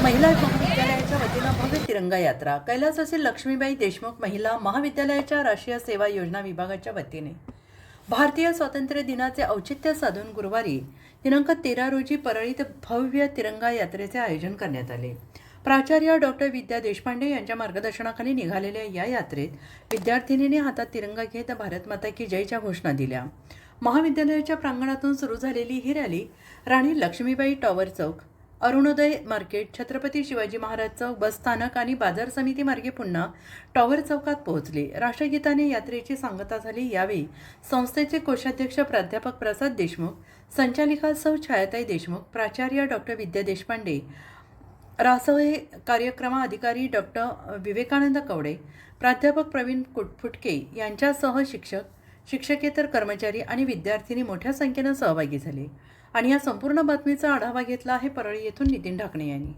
महिला महाविद्यालयाच्या वतीनं भव्य तिरंगा यात्रा कैलास असेल लक्ष्मीबाई देशमुख महिला महाविद्यालयाच्या राष्ट्रीय सेवा योजना विभागाच्या वतीने भारतीय स्वातंत्र्य दिनाचे औचित्य साधून गुरुवारी दिनांक 13 रोजी परळीत भव्य तिरंगा यात्रेचे आयोजन करण्यात आले। प्राचार्य डॉक्टर विद्या देशपांडे यांच्या मार्गदर्शनाखाली निघालेल्या या यात्रेत विद्यार्थिनींनी हातात तिरंगा घेत भारत माता की जयच्या घोषणा दिल्या। महाविद्यालयाच्या प्रांगणातून सुरू झालेली ही रॅली राणी लक्ष्मीबाई टॉवर चौक, अरुणोदय मार्केट, छत्रपती शिवाजी महाराज चौक, बस स्थानक आणि बाजार समिती मार्गे पुन्हा टॉवर चौकात पोहोचली। राष्ट्रगीताने यात्रेची सांगता झाली। यावेळी संस्थेचे कोषाध्यक्ष प्राध्यापक प्रसाद देशमुख, संचालिका सौ छायाताई देशमुख, प्राचार्य डॉक्टर विद्या देशपांडे, रासवे कार्यक्रम अधिकारी डॉक्टर विवेकानंद कवडे, प्राध्यापक प्रवीण फुटके यांच्यासह शिक्षक, शिक्षकेतर कर्मचारी आणि विद्यार्थिनी मोठ्या संख्येने सहभागी झाले। आणि या संपूर्ण बातमीचा आढावा घेतला आहे परळी येथून नितीन ढाकणे यांनी।